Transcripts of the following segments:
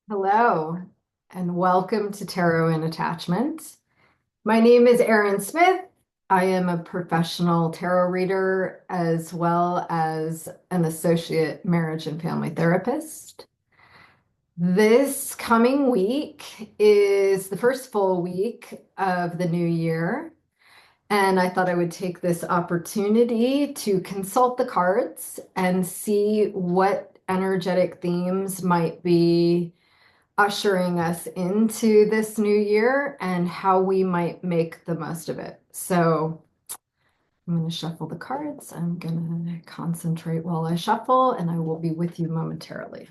Hello, and welcome to Tarot and Attachment. My name is Erin Smith. I am a professional tarot reader as well as an associate marriage and family therapist. This coming week is the first full week of the new year, and I thought I would take this opportunity to consult the cards and see what energetic themes might be ushering us into this new year and how we might make the most of it. So I'm going to shuffle the cards. I'm going to concentrate while I shuffle, and I will be with you momentarily.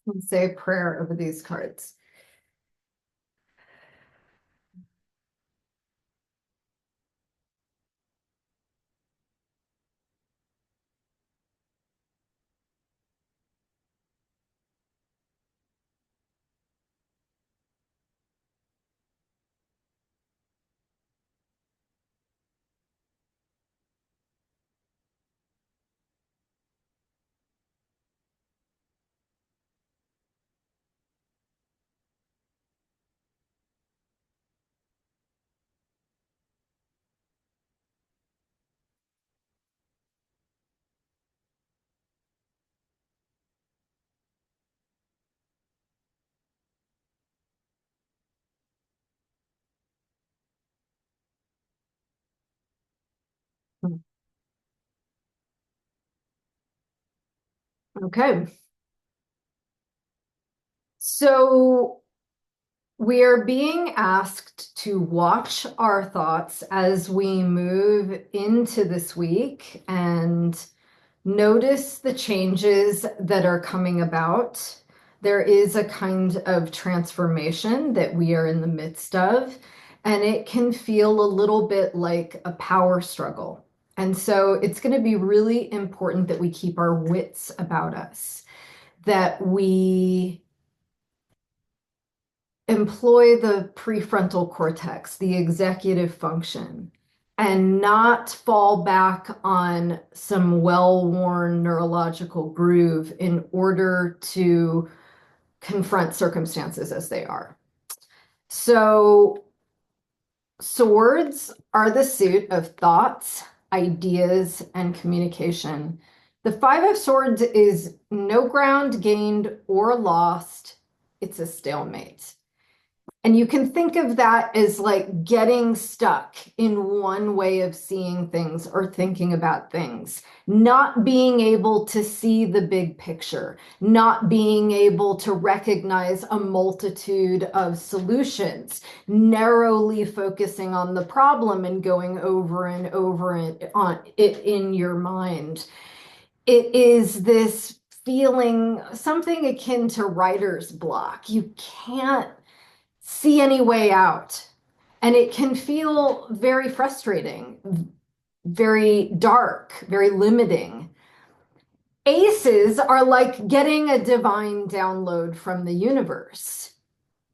And say a prayer over these cards. Okay. So we are being asked to watch our thoughts as we move into this week and notice the changes that are coming about. There is a kind of transformation that we are in the midst of, and it can feel a little bit like a power struggle. And so it's going to be really important that we keep our wits about us, that we employ the prefrontal cortex, the executive function, and not fall back on some well-worn neurological groove in order to confront circumstances as they are. So, swords are the suit of thoughts, ideas, and communication. The Five of Swords is no ground gained or lost, it's a stalemate. And you can think of that as like getting stuck in one way of seeing things or thinking about things, not being able to see the big picture, not being able to recognize a multitude of solutions, narrowly focusing on the problem and going over and over on it in your mind. It is this feeling, something akin to writer's block. You can't see any way out. And it can feel very frustrating, very dark, very limiting. Aces are like getting a divine download from the universe.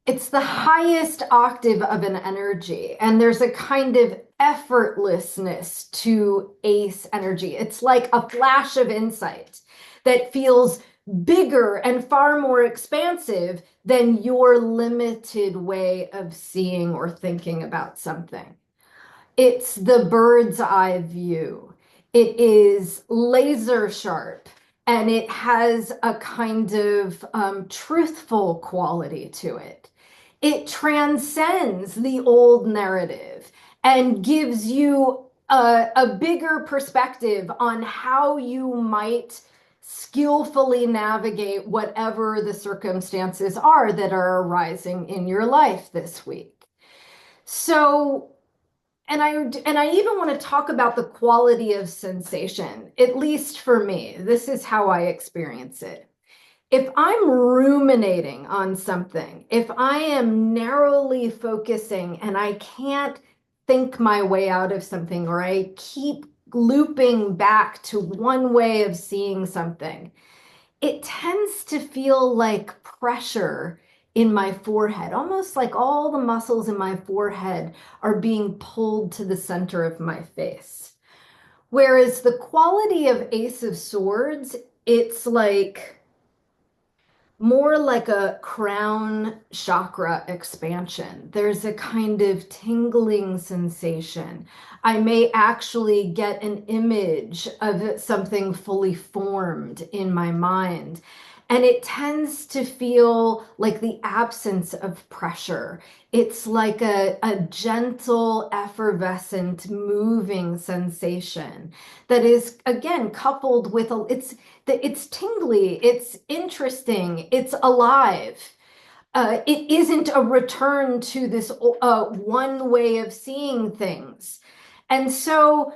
It's the highest octave of an energy, and there's a kind of effortlessness to ace energy. It's like a flash of insight that feels bigger and far more expansive than your limited way of seeing or thinking about something. It's the bird's eye view. It is laser sharp and it has a kind of truthful quality to it. It transcends the old narrative and gives you a bigger perspective on how you might skillfully navigate whatever the circumstances are that are arising in your life this week. So, and I even want to talk about the quality of sensation, at least for me. This is how I experience it. If I'm ruminating on something, if I am narrowly focusing and I can't think my way out of something, or I keep looping back to one way of seeing something, it tends to feel like pressure in my forehead, almost like all the muscles in my forehead are being pulled to the center of my face. Whereas the quality of Ace of Swords, it's like more like a crown chakra expansion. There's a kind of tingling sensation. I may actually get an image of something fully formed in my mind. And it tends to feel like the absence of pressure. It's like a gentle, effervescent, moving sensation that is, again, coupled with it's tingly, it's interesting, it's alive. It isn't a return to this one way of seeing things. And so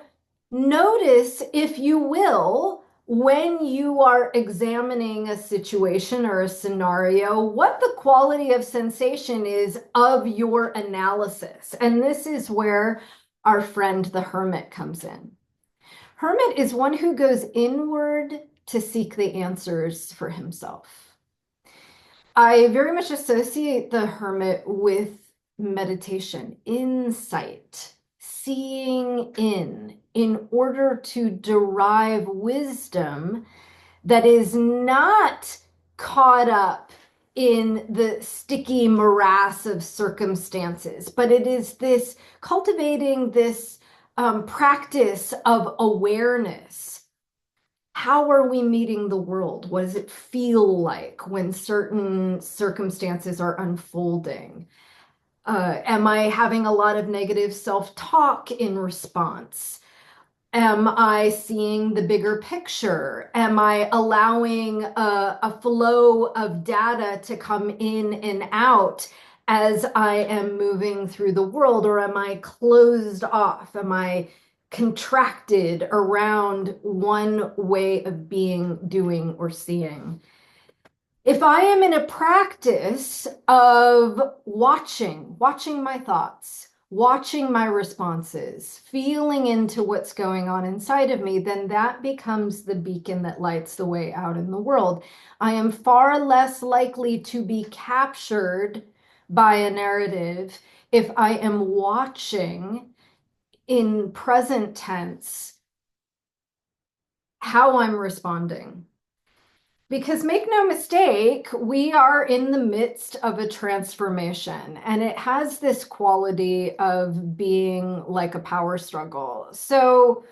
notice, if you will, when you are examining a situation or a scenario, what the quality of sensation is of your analysis. And this is where our friend the hermit comes in. Hermit is one who goes inward to seek the answers for himself. I very much associate the hermit with meditation, insight, seeing in order to derive wisdom that is not caught up in the sticky morass of circumstances, but it is this cultivating this practice of awareness. How are we meeting the world? What does it feel like when certain circumstances are unfolding? Am I having a lot of negative self-talk in response? Am I seeing the bigger picture? Am I allowing a flow of data to come in and out as I am moving through the world? Or am I closed off? Am I contracted around one way of being, doing, or seeing? If I am in a practice of watching my thoughts, watching my responses, feeling into what's going on inside of me, then that becomes the beacon that lights the way out in the world. I am far less likely to be captured by a narrative if I am watching in present tense how I'm responding. Because make no mistake, we are in the midst of a transformation, and it has this quality of being like a power struggle. So,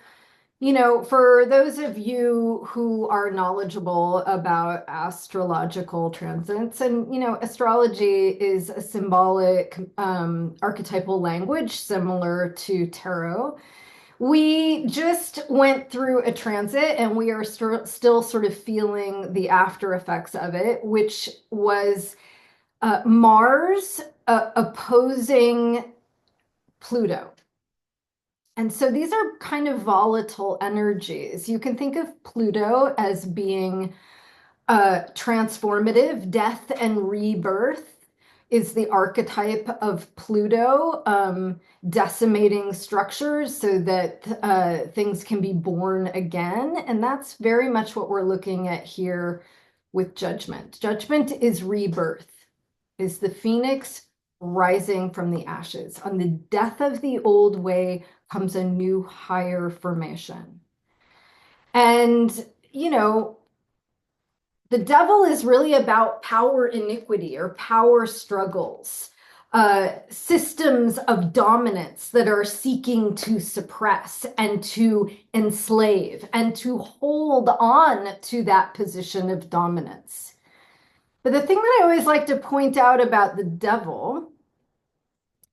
for those of you who are knowledgeable about astrological transits, and, astrology is a symbolic, archetypal language similar to tarot. We just went through a transit and we are still sort of feeling the after effects of it, which was Mars opposing Pluto. And so these are kind of volatile energies. You can think of Pluto as being transformative. Death and rebirth is the archetype of Pluto, decimating structures so that things can be born again. And that's very much what we're looking at here with Judgment. Judgment is rebirth, is the phoenix rising from the ashes. On the death of the old way comes a new higher formation. And, the devil is really about power iniquity or power struggles. systems of dominance that are seeking to suppress and to enslave and to hold on to that position of dominance. But the thing that I always like to point out about the devil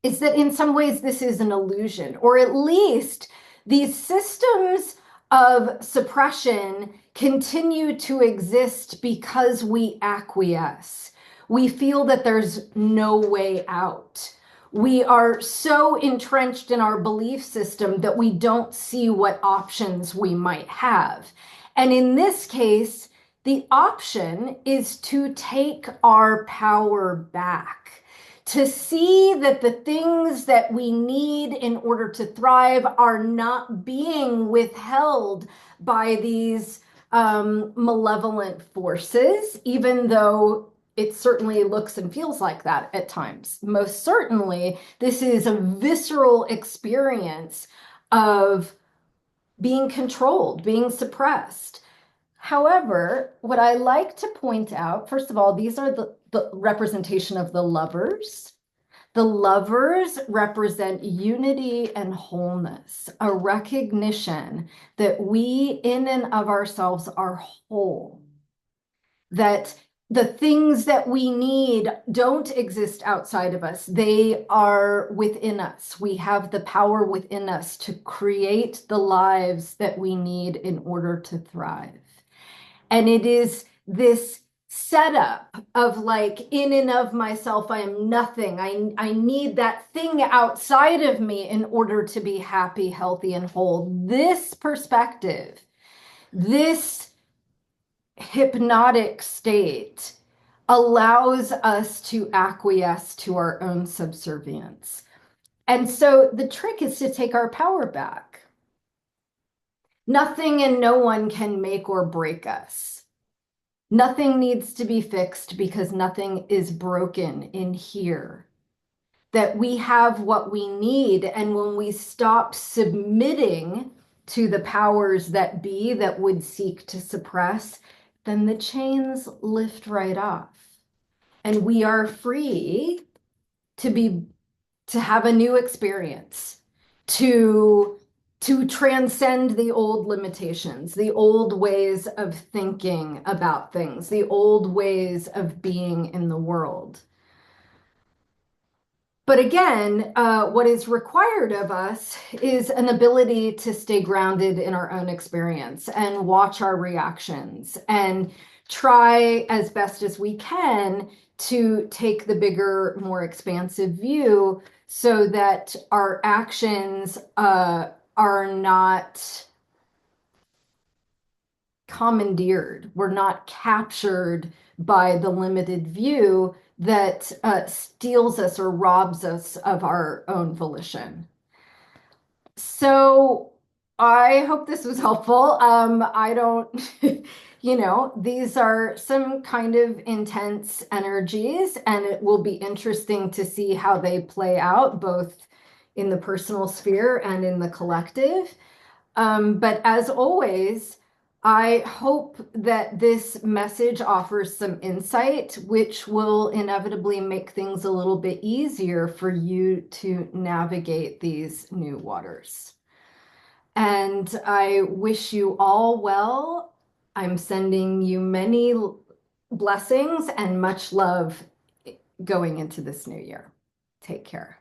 is that in some ways this is an illusion, or at least these systems of suppression continue to exist because we acquiesce. We feel that there's no way out. We are so entrenched in our belief system that we don't see what options we might have. And in this case, the option is to take our power back, to see that the things that we need in order to thrive are not being withheld by these malevolent forces, even though it certainly looks and feels like that at times. Most certainly, this is a visceral experience of being controlled, being suppressed. However, what I like to point out, first of all, these are the representation of the lovers. The lovers represent unity and wholeness, a recognition that we in and of ourselves are whole, that the things that we need don't exist outside of us. They are within us. We have the power within us to create the lives that we need in order to thrive. And it is this setup of like, in and of myself, I am nothing. I need that thing outside of me in order to be happy, healthy, and whole. This perspective, this hypnotic state allows us to acquiesce to our own subservience. And so the trick is to take our power back. Nothing and no one can make or break us. Nothing needs to be fixed because nothing is broken in here. That we have what we need. And when we stop submitting to the powers that be that would seek to suppress, then the chains lift right off. And we are free to have a new experience, to transcend the old limitations, the old ways of thinking about things, the old ways of being in the world. But again, what is required of us is an ability to stay grounded in our own experience and watch our reactions and try as best as we can to take the bigger, more expansive view so that our actions are not commandeered. We're not captured by the limited view that steals us or robs us of our own volition. So I hope this was helpful. I don't, these are some kind of intense energies, and it will be interesting to see how they play out both in the personal sphere and in the collective. But as always, I hope that this message offers some insight, which will inevitably make things a little bit easier for you to navigate these new waters. And I wish you all well. I'm sending you many blessings and much love going into this new year. Take care.